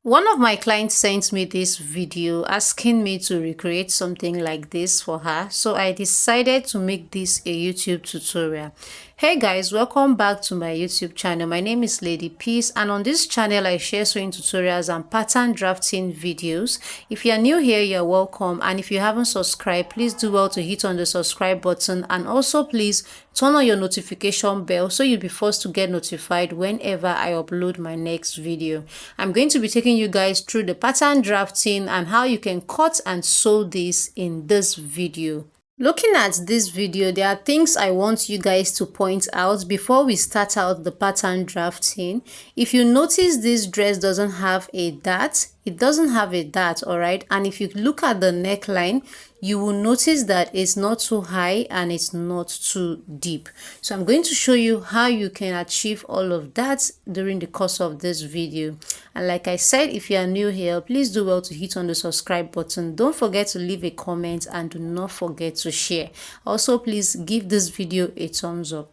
One of my clients sent me this video asking me to recreate something like this for her, so I decided to make this a YouTube tutorial. Hey guys, welcome back to my YouTube channel. My name is Lady Peace, and on this channel I share sewing tutorials and pattern drafting videos. If you are new here, you're welcome, and if you haven't subscribed, please do well to hit on the subscribe button, and also please turn on your notification bell so you'll be first to get notified whenever I upload my next video. I'm going to be taking you guys through the pattern drafting and how you can cut and sew this in this video. Looking at this video, there are things I want you guys to point out before we start out the pattern drafting. If you notice, this dress doesn't have a dart. It doesn't have a dart, all right? And if you look at the neckline, you will notice that it's not too high and it's not too deep. So I'm going to show you how you can achieve all of that during the course of this video. And like I said, if you are new here, please do well to hit on the subscribe button. Don't forget to leave a comment and do not forget to share. Also, please give this video a thumbs up.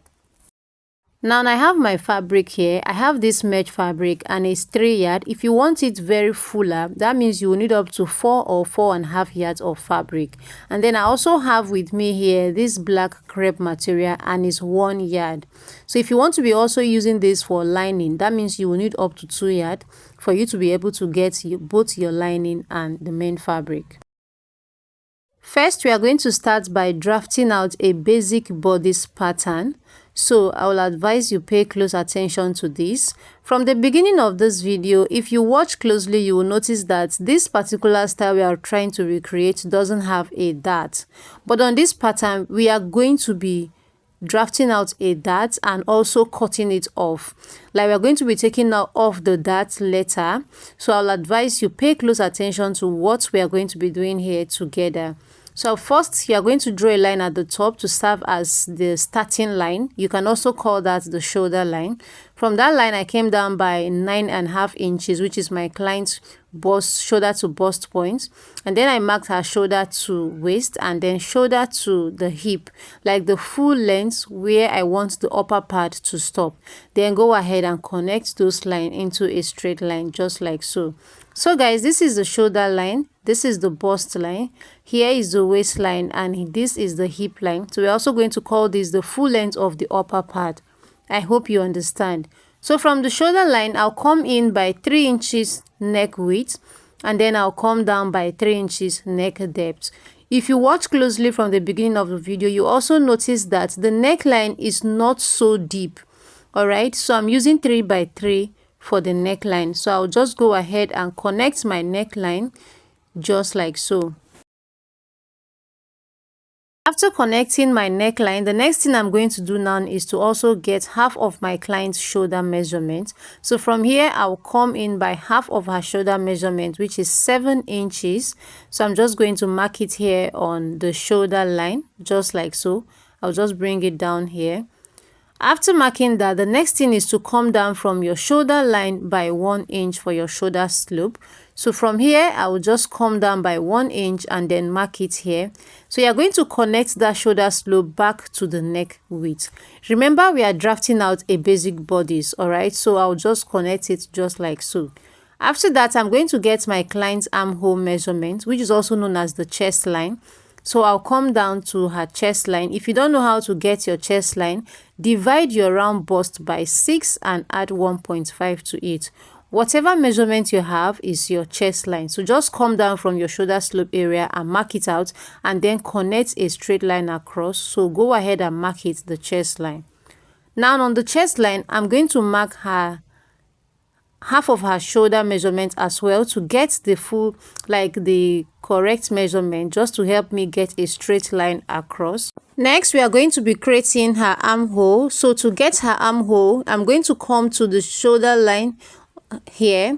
Now I have my fabric here. I have this mesh fabric and it's 3 yards. If you want it very fuller, that means you will need up to 4 or 4.5 yards of fabric. And then I also have with me here this black crepe material and it's 1 yard. So if you want to be also using this for lining, that means you will need up to 2 yards for you to be able to get both your lining and the main fabric. First, we are going to start by drafting out a basic bodice pattern. So I will advise you pay close attention to this. From the beginning of this video, if you watch closely, you will notice that this particular style we are trying to recreate doesn't have a dart. But on this pattern, we are going to be drafting out a dart and also cutting it off. Like we are going to be taking off the dart later. So I'll advise you pay close attention to what we are going to be doing here together. So first, you are going to draw a line at the top to serve as the starting line. You can also call that the shoulder line. From that line, I came down by 9.5 inches, which is my client's bust, shoulder to bust point. And then I marked her shoulder to waist and then shoulder to the hip, like the full length where I want the upper part to stop. Then go ahead and connect those lines into a straight line, just like so. So guys, this is the shoulder line, this is the bust line, here is the waistline, and this is the hip line. So we're also going to call this the full length of the upper part. I hope you understand. So from the shoulder line, I'll come in by 3 inches neck width, and then I'll come down by 3 inches neck depth. If you watch closely from the beginning of the video, you also notice that the neckline is not so deep. All right, so I'm using 3 by 3 for the neckline. So I'll just go ahead and connect my neckline just like so. After connecting my neckline, the next thing I'm going to do now is to also get half of my client's shoulder measurement. So from here, I'll come in by half of her shoulder measurement, which is 7 inches. So I'm just going to mark it here on the shoulder line, just like so. I'll just bring it down here. After marking that, the next thing is to come down from your shoulder line by 1 inch for your shoulder slope. So from here, I will just come down by 1 inch and then mark it here. So you're going to connect that shoulder slope back to the neck width. Remember, we are drafting out a basic bodice, all right? So I'll just connect it just like so. After that, I'm going to get my client's armhole measurement, which is also known as the chest line. So I'll come down to her chest line. If you don't know how to get your chest line, divide your round bust by 6 and add 1.5 to it. Whatever measurement you have is your chest line. So just come down from your shoulder slope area and mark it out and then connect a straight line across. So go ahead and mark it, the chest line. Now on the chest line, I'm going to mark her half of her shoulder measurement as well to get the full, like the correct measurement, just to help me get a straight line across. Next, we are going to be creating her armhole. So to get her armhole, I'm going to come to the shoulder line here,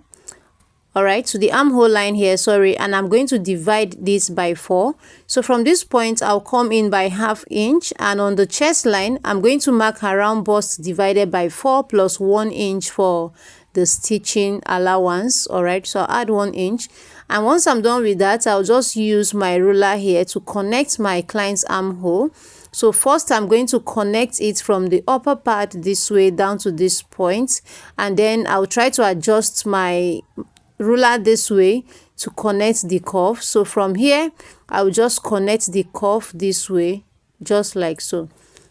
all right, to the armhole line here, sorry, and I'm going to divide this by 4. So from this point, I'll come in by ½ inch, and on the chest line, I'm going to mark her round bust divided by 4 plus 1 inch for the stitching allowance. All right, so I'll add 1 inch, and once I'm done with that, I'll just use my ruler here to connect my client's armhole. So first, I'm going to connect it from the upper part this way down to this point, and then I'll try to adjust my ruler this way to connect the curve. So from here I will just connect the curve this way, just like so.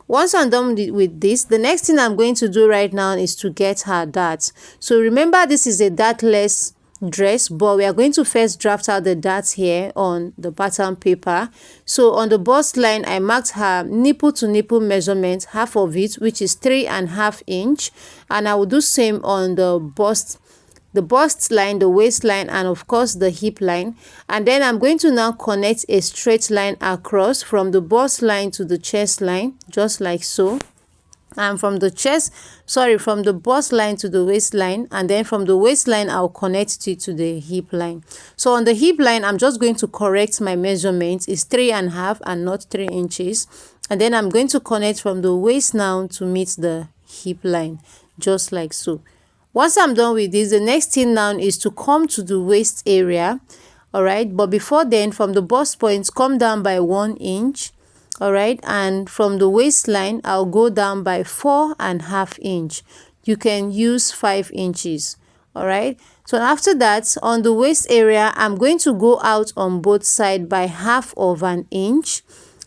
Once I'm done with this, the next thing I'm going to do right now is to get her darts. So remember, this is a dartless dress, but we are going to first draft out the darts here on the pattern paper. So on the bust line, I marked her nipple to nipple measurement, half of it, which is 3.5 inch, and I will do same on the bust line, the waistline, and of course the hip line. And then I'm going to now connect a straight line across from the bust line to the chest line, just like so. And from the bust line to the waistline, and then from the waistline I'll connect it to the hip line. So on the hip line, I'm just going to correct my measurement. It's 3.5 and not 3 inches. And then I'm going to connect from the waist now to meet the hip line, just like so. Once I'm done with this, the next thing now is to come to the waist area. All right, but before then, from the bust point, come down by 1 inch. All right, and from the waistline I'll go down by 4.5 inch. You can use 5 inches. All right, so after that, on the waist area, I'm going to go out on both sides by 1/2 inch,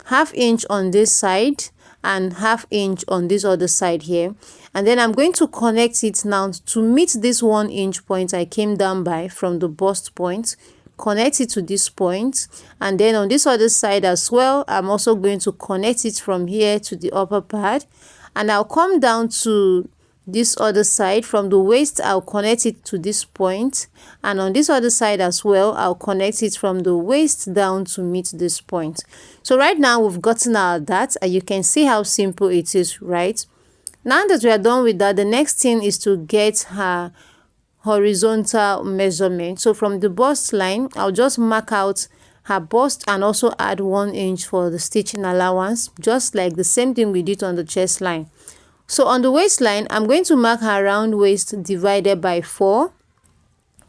1/2 inch on this side and 1/2 inch on this other side here. And then I'm going to connect it now to meet this 1 inch point I came down by from the bust point. Connect it to this point, and then on this other side as well, I'm also going to connect it from here to the upper part, and I'll come down to this other side. From the waist I'll connect it to this point, and on this other side as well I'll connect it from the waist down to meet this point. So right now we've gotten our that, and you can see how simple it is, right? Now that we are done with that, the next thing is to get her horizontal measurement. So from the bust line, I'll just mark out her bust and also add 1 inch for the stitching allowance, just like the same thing we did on the chest line. So on the waistline, I'm going to mark her round waist divided by 4.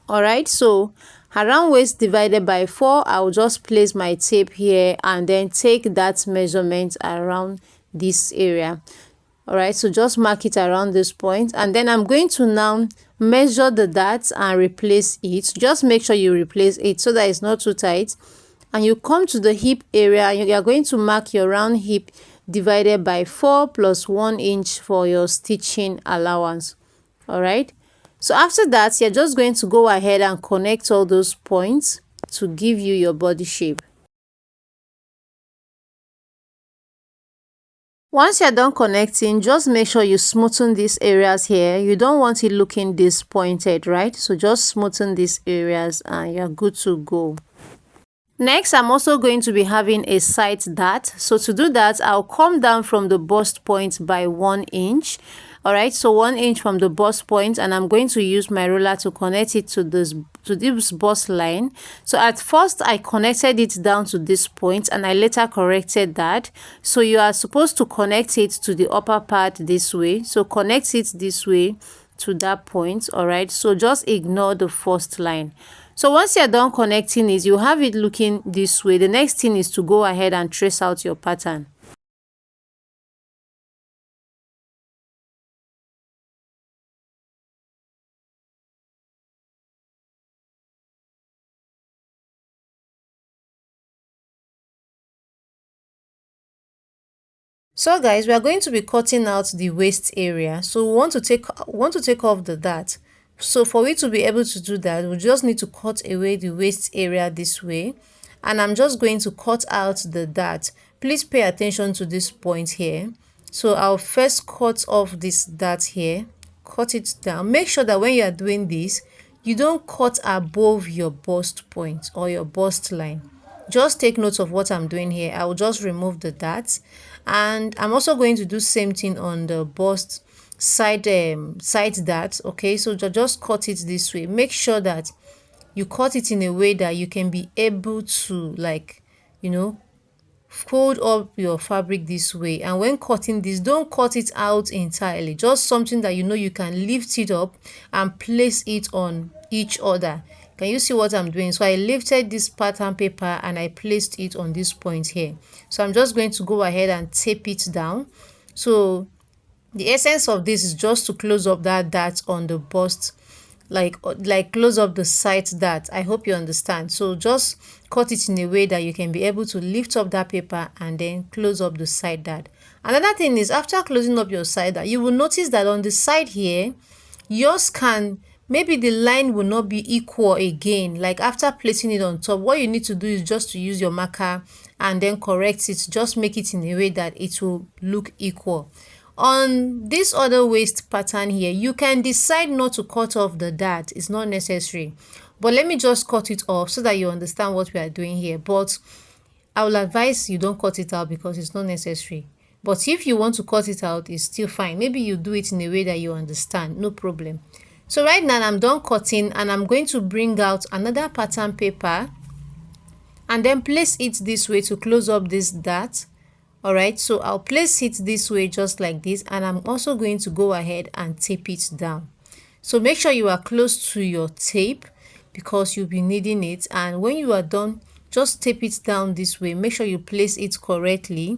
All right, so her round waist divided by 4, I'll just place my tape here and then take that measurement around this area. All right, so just mark it around this point, and then I'm going to now measure the darts and replace it. Just make sure you replace it so that it's not too tight. And you come to the hip area, you are going to mark your round hip divided by 4 plus 1 inch for your stitching allowance. All right, so after that, you're just going to go ahead and connect all those points to give you your body shape. Once you're done connecting, just make sure you smoothen these areas here. You don't want it looking dispointed, right? So just smoothen these areas and you're good to go. Next, I'm also going to be having a side dart. So to do that, I'll come down from the bust point by 1 inch. All right, so 1 inch from the bust point, and I'm going to use my ruler to connect it to this bust line. So at first I connected it down to this point, and I later corrected that. So you are supposed to connect it to the upper part this way. So connect it this way to that point. All right, so just ignore the first line. So once you're done connecting it, you have it looking this way. The next thing is to go ahead and trace out your pattern. So guys, we are going to be cutting out the waist area. So we want to take off the dart. So for it to be able to do that, we just need to cut away the waist area this way. And I'm just going to cut out the dart. Please pay attention to this point here. So I'll first cut off this dart here. Cut it down. Make sure that when you are doing this, you don't cut above your bust point or your bust line. Just take note of what I'm doing here. I will just remove the dart, and I'm also going to do same thing on the bust side dart. Okay, so just cut it this way. Make sure that you cut it in a way that you can be able to, like, fold up your fabric this way. And when cutting this, don't cut it out entirely, just something that you can lift it up and place it on each other. Can you see what I'm doing? So I lifted this pattern paper and I placed it on this point here. So I'm just going to go ahead and tape it down. So the essence of this is just to close up that dart on the bust like close up the side dart. I hope you understand. So just cut it in a way that you can be able to lift up that paper and then close up the side dart. Another thing is, after closing up your side dart, you will notice that on the side here, yours can, maybe the line will not be equal again. Like after placing it on top, what you need to do is just to use your marker and then correct it. Just make it in a way that it will look equal. On this other waist pattern here, you can decide not to cut off the dart. It's not necessary, but let me just cut it off so that you understand what we are doing here. But I will advise you don't cut it out because it's not necessary. But if you want to cut it out, it's still fine. Maybe you do it in a way that you understand, no problem. So right now I'm done cutting, and I'm going to bring out another pattern paper and then place it this way to close up this dart. All right, so I'll place it this way just like this, and I'm also going to go ahead and tape it down. So make sure you are close to your tape because you'll be needing it, and when you are done, just tape it down this way. Make sure you place it correctly.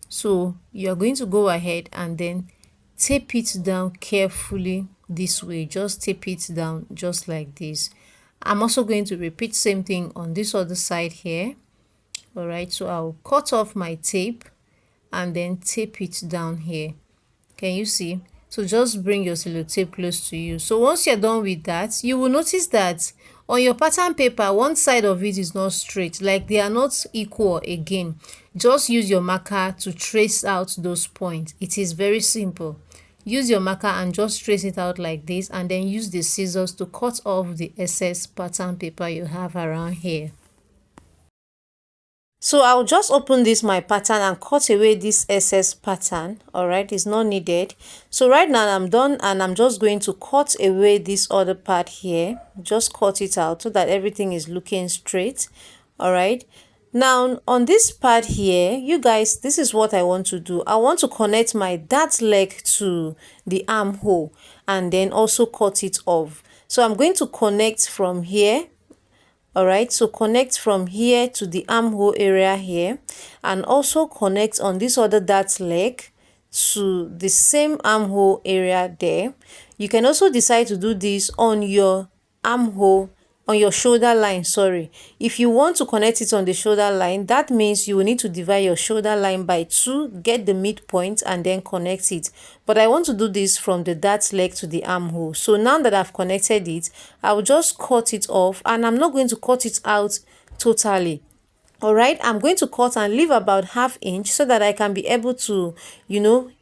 So you are going to go ahead and then tape it down carefully this way. Just tape it down just like this. I'm also going to repeat same thing on this other side here. All right, so I'll cut off my tape and then tape it down here. Can you see? So just bring your sellotape close to you. So once you're done with that, you will notice that on your pattern paper, one side of it is not straight, like they are not equal again. Just use your marker to trace out those points. It is very simple. Use your marker and just trace it out like this, and then use the scissors to cut off the excess pattern paper you have around here. So I'll just open this my pattern and cut away this excess pattern. All right, it's not needed. So right now I'm done, and I'm just going to cut away this other part here. Just cut it out so that everything is looking straight. All right, now on this part here, you guys, this is what I want to do. I want to connect my dart leg to the armhole and then also cut it off. So I'm going to connect from here. All right, so connect from here to the armhole area here, and also connect on this other dart leg to the same armhole area there. You can also decide to do this on your armhole, on your shoulder line, sorry. If you want to connect it on the shoulder line, that means you will need to divide your shoulder line by 2, get the midpoint, and then connect it. But I want to do this from the dart leg to the armhole. So now that I've connected it, I will just cut it off, and I'm not going to cut it out totally. All right, I'm going to cut and leave about ½ inch so that I can be able to,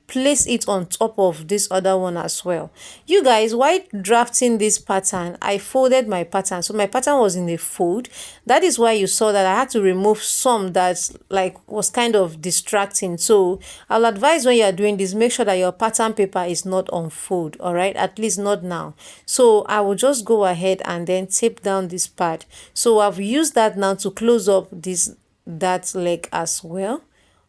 place it on top of this other one as well. You guys, while drafting this pattern, I folded my pattern. So my pattern was in a fold. That is why you saw that I had to remove some that was kind of distracting. So I'll advise when you are doing this, make sure that your pattern paper is not on fold. All right, at least not now. So I will just go ahead and then tape down this part. So I've used that now to close up that leg as well.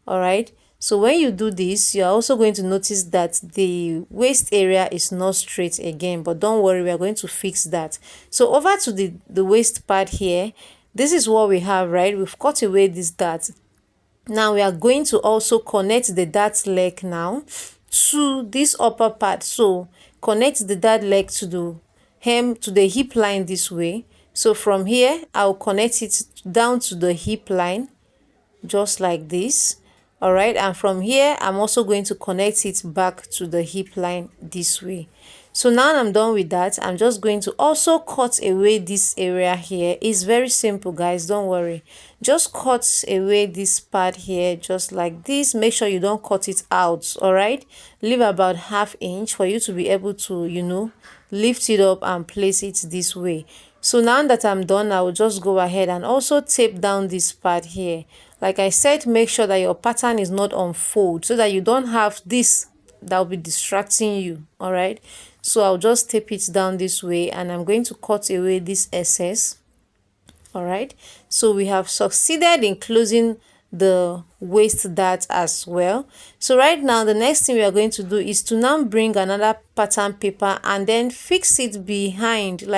All right, so when you do this, you're also going to notice that the waist area is not straight again, but don't worry, we are going to fix that. So over to the waist part here, this is what we have, right? We've cut away this dart. Now we are going to also connect the dart leg now to this upper part. So connect the dart leg to the hem, to the hip line this way. So from here, I'll connect it down to the hip line, just like this. All right, and from here, I'm also going to connect it back to the hip line this way. So now I'm done with that. I'm just going to also cut away this area here. It's very simple, guys, don't worry. Just cut away this part here, just like this. Make sure you don't cut it out. All right, leave about ½ inch for you to be able to, lift it up and place it this way. So now that I'm done, I will just go ahead and also tape down this part here. Like I said, make sure that your pattern is not on fold so that you don't have this that will be distracting you. All right, so I'll just tape it down this way, and I'm going to cut away this excess. All right, so we have succeeded in closing the waist dart as well. So right now, the next thing we are going to do is to now bring another pattern paper and then fix it behind,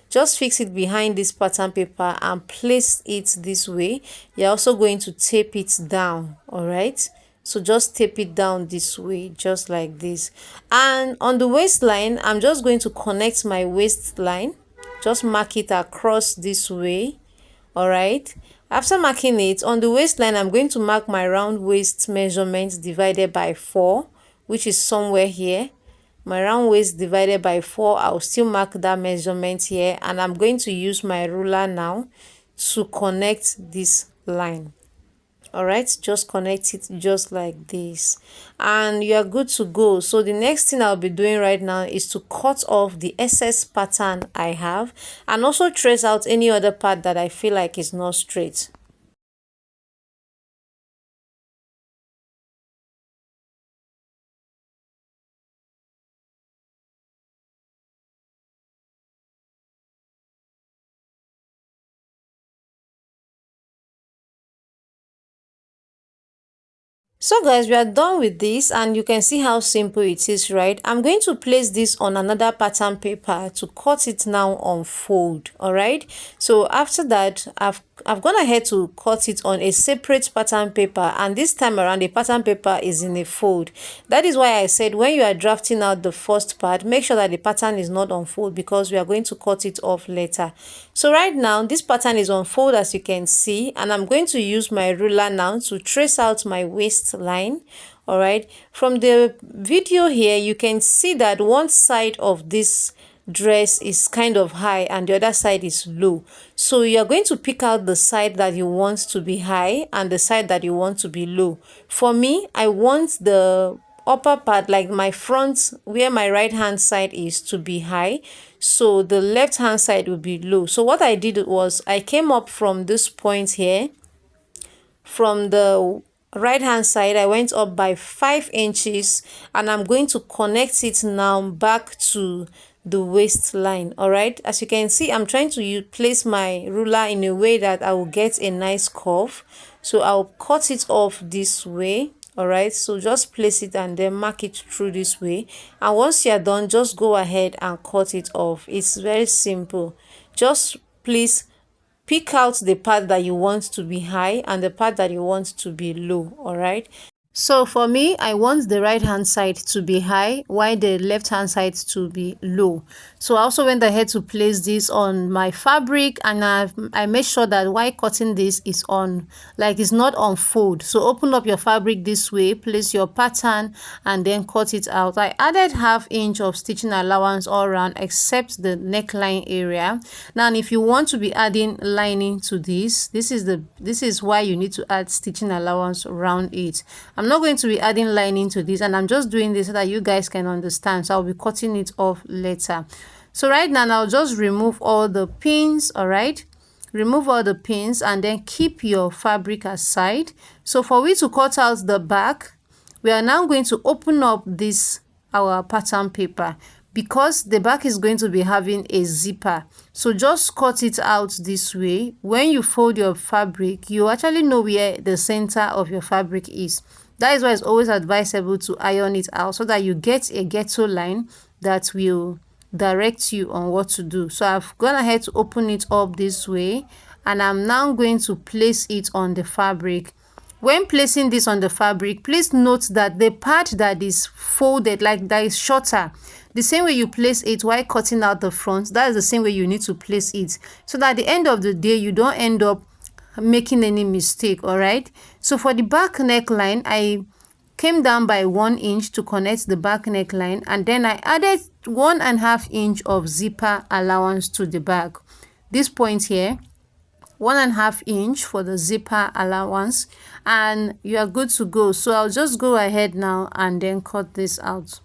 just fix it behind this pattern paper and place it this way. You're also going to tape it down. All right, So just tape it down this way, just like this. And on the waistline, I'm just going to connect my waistline, just mark it across this way. All right, after marking it on the waistline, I'm going to mark my round waist measurement divided by 4, which is somewhere here. My round waist divided by 4, I'll still mark that measurement here, and I'm going to use my ruler now to connect this line. All right, just connect it just like this, and you are good to go. So the next thing I'll be doing right now is to cut off the excess pattern I have, and also trace out any other part that I feel like is not straight. So guys, we are done with this, and you can see how simple it is, right? I'm going to place this on another pattern paper to cut it now on fold. All right, so after that, I've gone ahead to cut it on a separate pattern paper, and this time around the pattern paper is in a fold. That is why I said when you are drafting out the first part, make sure that the pattern is not on fold, because we are going to cut it off later. So right now this pattern is on fold, as you can see, and I'm going to use my ruler now to trace out my waistline. All right, from the video here you can see that one side of this dress is kind of high and the other side is low. So you're going to pick out the side that you want to be high and the side that you want to be low. For me, I want the upper part, like my front where my right hand side is, to be high, so the left hand side will be low. So what I did was I came up from this point here. From the right hand side, I went up by 5 inches, and I'm going to connect it now back to the waistline. All right, as you can see, I'm trying to place my ruler in a way that I will get a nice curve. So I'll cut it off this way. All right, so just place it and then mark it through this way, and once you're done, just go ahead and cut it off. It's very simple. Just please pick out the part that you want to be high and the part that you want to be low. All right, so for me, I want the right hand side to be high while the left hand side to be low. So I also went ahead to place this on my fabric, and I made sure that while cutting this is on, like it's not on fold. So open up your fabric this way, place your pattern, and then cut it out. I added ½ inch of stitching allowance all around except the neckline area. Now if you want to be adding lining to this is why you need to add stitching allowance around it. I'm not going to be adding lining to this, and I'm just doing this so that you guys can understand. So I'll be cutting it off later. So right now I'll just remove all the pins. All right, remove all the pins and then keep your fabric aside. So for we to cut out the back, we are now going to open up this our pattern paper, because the back is going to be having a zipper. So just cut it out this way. When you fold your fabric, you actually know where the center of your fabric is. That is why it's always advisable to iron it out, so that you get a ghetto line that will direct you on what to do. So I've gone ahead to open it up this way, and I'm now going to place it on the fabric. When placing this on the fabric, please note that the part that is folded, like that is shorter, the same way you place it while cutting out the front, that is the same way you need to place it, so that at the end of the day you don't end up making any mistake. All right, so for the back neckline, I came down by 1 inch to connect the back neckline, and then I added 1½ inch of zipper allowance to the back. This point here, 1½ inch for the zipper allowance, and you are good to go. So I'll just go ahead now and then cut this out.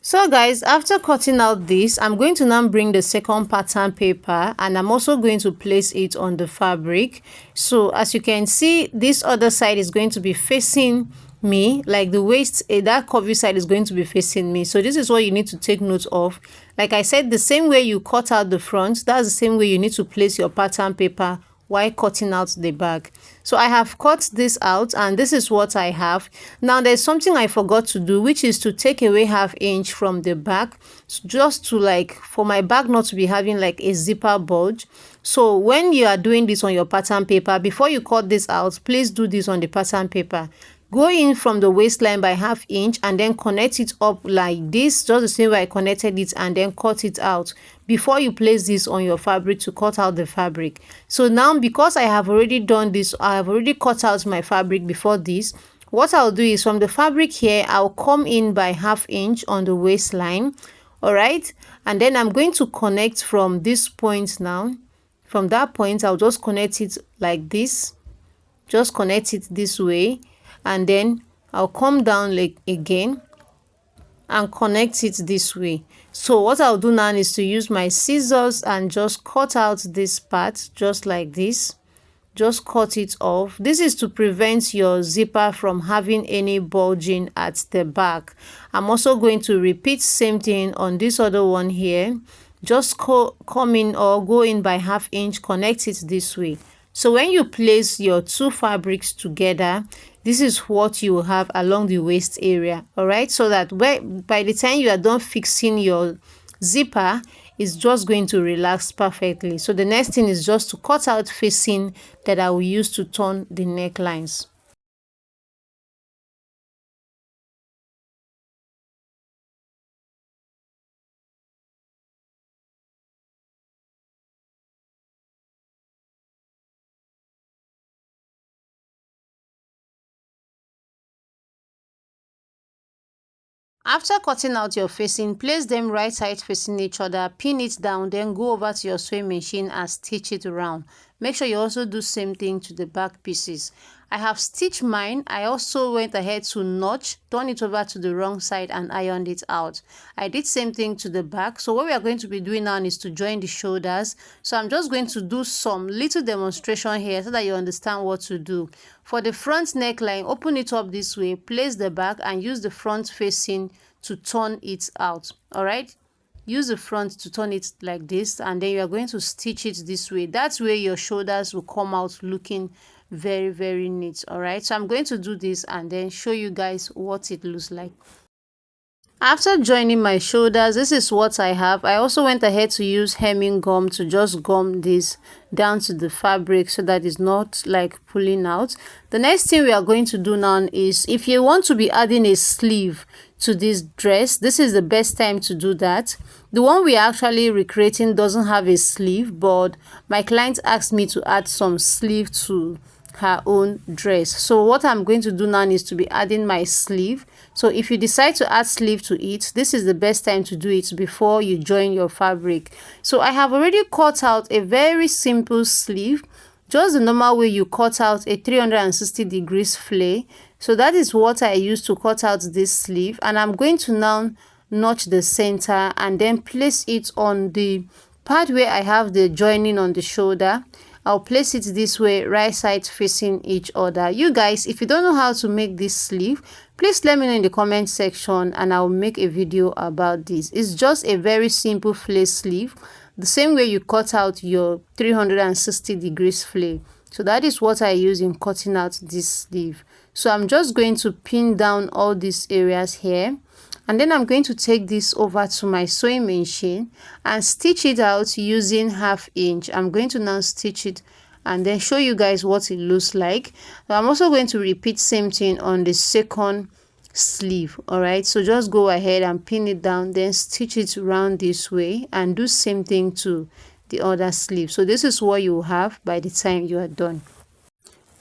So guys, after cutting out this, I'm going to now bring the second pattern paper, and I'm also going to place it on the fabric. So as you can see, this other side is going to be facing me, like the waist, that curvy side is going to be facing me. So this is what you need to take note of. Like I said, the same way you cut out the front, that's the same way you need to place your pattern paper while cutting out the back. So I have cut this out, and this is what I have. Now there's something I forgot to do, which is to take away 1/2 inch from the back, just to like for my back not to be having like a zipper bulge. So when you are doing this on your pattern paper, before you cut this out, please do this on the pattern paper. Go in from the waistline by 1/2 inch and then connect it up like this, just the same way I connected it, and then cut it out before you place this on your fabric to cut out the fabric. So now, because I have already done this, I have already cut out my fabric before this. What I'll do is from the fabric here, I'll come in by 1/2 inch on the waistline, all right, and then I'm going to connect from this point. Now from that point, I'll just connect it like this, just connect it this way, and then I'll come down like again and connect it this way. So what I'll do now is to use my scissors and just cut out this part just like this. Just cut it off. This is to prevent your zipper from having any bulging at the back. I'm also going to repeat same thing on this other one here. Just come in or go in by 1/2 inch, connect it this way. So when you place your two fabrics together, this is what you will have along the waist area, all right, so that by the time you are done fixing your zipper, it's just going to relax perfectly. So the next thing is just to cut out facing that I will use to turn the necklines. After cutting out your facing, place them right side facing each other, pin it down, then go over to your sewing machine and stitch it around. Make sure you also do same thing to the back pieces. I have stitched mine. I also went ahead to notch, turn it over to the wrong side and ironed it out. I did same thing to the back. So what we are going to be doing now is to join the shoulders. So I'm just going to do some little demonstration here so that you understand what to do. For the front neckline, open it up this way, place the back and use the front facing to turn it out. All right, use the front to turn it like this, and then you are going to stitch it this way. That's where your shoulders will come out looking very neat. All right, so I'm going to do this and then show you guys what it looks like. After joining my shoulders, this is what I have. I also went ahead to use hemming gum to just gum this down to the fabric so that it's not like pulling out. The next thing we are going to do now is, if you want to be adding a sleeve to this dress, this is the best time to do that. The one we are actually recreating doesn't have a sleeve, but my client asked me to add some sleeve to her own dress. So what I'm going to do now is to be adding my sleeve. So if you decide to add sleeve to it, this is the best time to do it before you join your fabric. So I have already cut out a very simple sleeve, just the normal way you cut out a 360 degrees flare. So that is what I use to cut out this sleeve, and I'm going to now notch the center and then place it on the part where I have the joining on the shoulder. I'll place it this way, right side facing each other. You guys, if you don't know how to make this sleeve, please let me know in the comment section and I'll make a video about this. It's just a very simple flare sleeve, the same way you cut out your 360 degrees flare. So that is what I use in cutting out this sleeve. So I'm just going to pin down all these areas here, and then I'm going to take this over to my sewing machine and stitch it out using 1/2 inch. I'm going to now stitch it and then show you guys what it looks like. I'm also going to repeat same thing on the second sleeve. All right, so just go ahead and pin it down, then stitch it around this way and do same thing to the other sleeve. So this is what you have by the time you are done.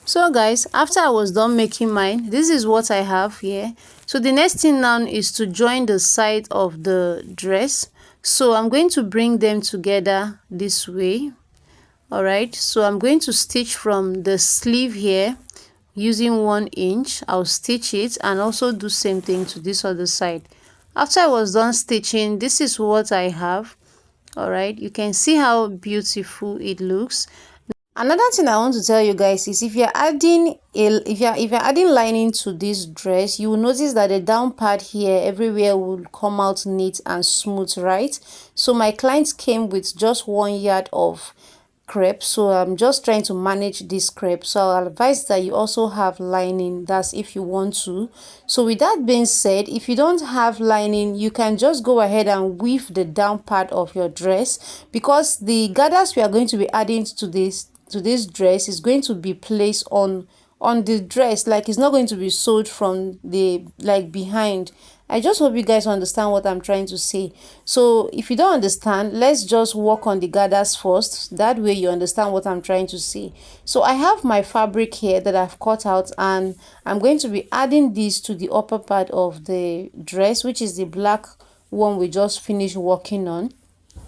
So guys, after I was done making mine, this is what I have here. So the next thing now is to join the side of the dress. So I'm going to bring them together this way. All right, so I'm going to stitch from the sleeve here using 1 inch. I'll stitch it and also do same thing to this other side. After I was done stitching, this is what I have. All right, you can see how beautiful it looks. Another thing I want to tell you guys is, if you're adding lining to this dress, you will notice that the down part here everywhere will come out neat and smooth, right? So my client came with just 1 yard of crepe, so I'm just trying to manage this crepe. So I'll advise that you also have lining, that's if you want to. So with that being said, if you don't have lining, you can just go ahead and weave the down part of your dress, because the gathers we are going to be adding to this dress is going to be placed on the dress, like it's not going to be sewed from the like behind. I just hope you guys understand what I'm trying to say. So if you don't understand, let's just work on the gathers first, that way you understand what I'm trying to say. So I have my fabric here that I've cut out, and I'm going to be adding this to the upper part of the dress, which is the black one we just finished working on.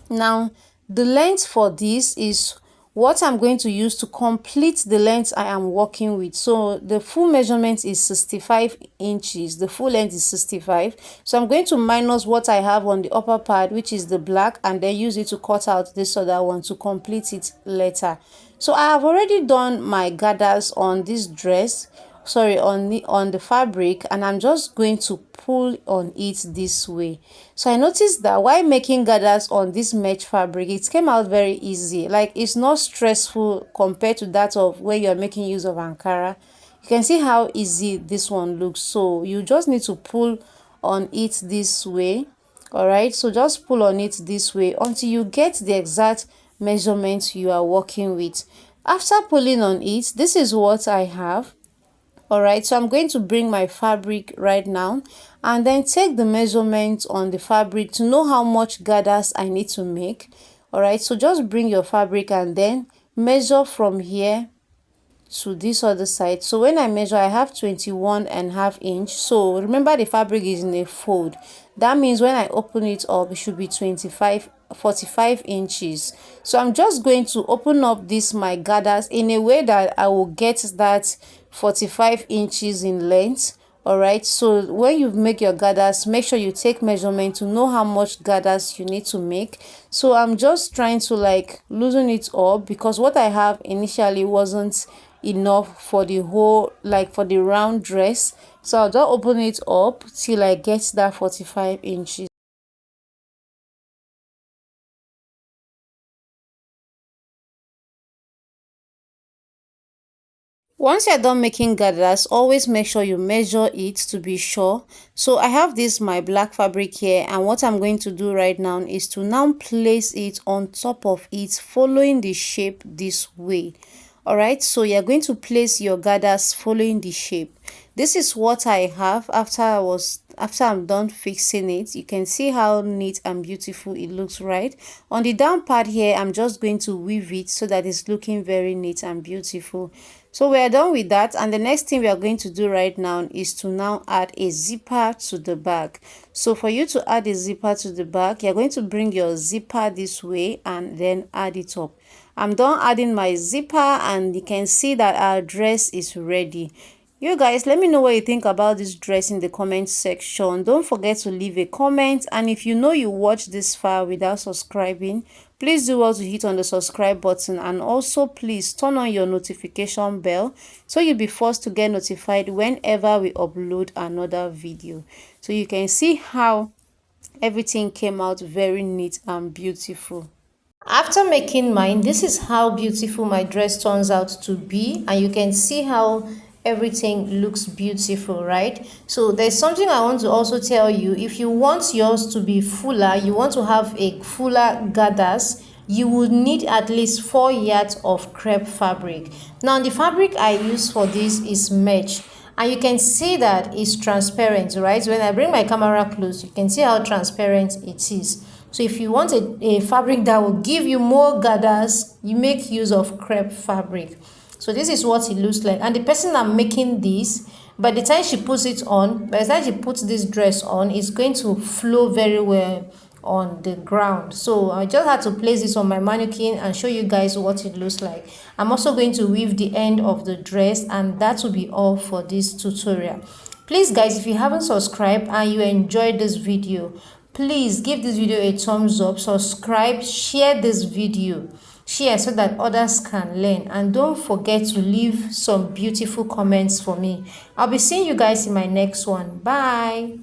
Now the length for this is what I'm going to use to complete the length I am working with. So the full measurement is 65 inches. The full length is 65. So I'm going to minus what I have on the upper part, which is the black, and then use it to cut out this other one to complete it later. So I have already done my gathers on this dress, sorry, on the fabric, and I'm just going to pull on it this way. So I noticed that while making gathers on this mesh fabric, it came out very easy. Like, it's not stressful compared to that of where you're making use of Ankara. You can see how easy this one looks. So you just need to pull on it this way. All right, so just pull on it this way until you get the exact measurement you are working with. After pulling on it, this is what I have. All right, so I'm going to bring my fabric right now and then take the measurement on the fabric to know how much gathers I need to make. All right, so just bring your fabric and then measure from here to this other side. So when I measure, I have 21.5 inch. So remember, the fabric is in a fold. That means when I open it up, it should be 45 inches. So I'm just going to open up this my gathers in a way that I will get that 45 inches in length. All right, so when you make your gathers, make sure you take measurement to know how much gathers you need to make. So I'm just trying to like loosen it up, because what I have initially wasn't enough for the whole, like for the round dress. So I'll just open it up till I get that 45 inches. Once you're done making gathers, always make sure you measure it to be sure. So I have this my black fabric here, and what I'm going to do right now is to now place it on top of it, following the shape this way. All right, so you're going to place your gathers following the shape. This is what I have after I'm done fixing it. You can see how neat and beautiful it looks, right? On the down part here, I'm just going to weave it so that it's looking very neat and beautiful. So we are done with that, and the next thing we are going to do right now is to now add a zipper to the back. So for you to add a zipper to the back, you're going to bring your zipper this way and then add it up. I'm done adding my zipper, and you can see that our dress is ready. You guys, let me know what you think about this dress in the comment section. Don't forget to leave a comment, and if you know you watched this far without subscribing, please do well to hit on the subscribe button, and also please turn on your notification bell so you'll be first to get notified whenever we upload another video. So you can see how everything came out very neat and beautiful. After making mine, this is how beautiful my dress turns out to be, and you can see how everything looks beautiful, right? So there's something I want to also tell you. If you want yours to be fuller, you want to have a fuller gathers, you would need at least 4 yards of crepe fabric. Now the fabric I use for this is mesh, and you can see that it's transparent, right? When I bring my camera close, you can see how transparent it is. So if you want a fabric that will give you more gathers, you make use of crepe fabric. So this is what it looks like. And the person I'm making this, by the time she puts it on, by the time she puts this dress on, it's going to flow very well on the ground. So I just had to place this on my mannequin and show you guys what it looks like. I'm also going to weave the end of the dress, and that will be all for this tutorial. Please guys, if you haven't subscribed and you enjoyed this video, please give this video a thumbs up, subscribe, share this video, share so that others can learn, and don't forget to leave some beautiful comments for me. I'll be seeing you guys in my next one. Bye.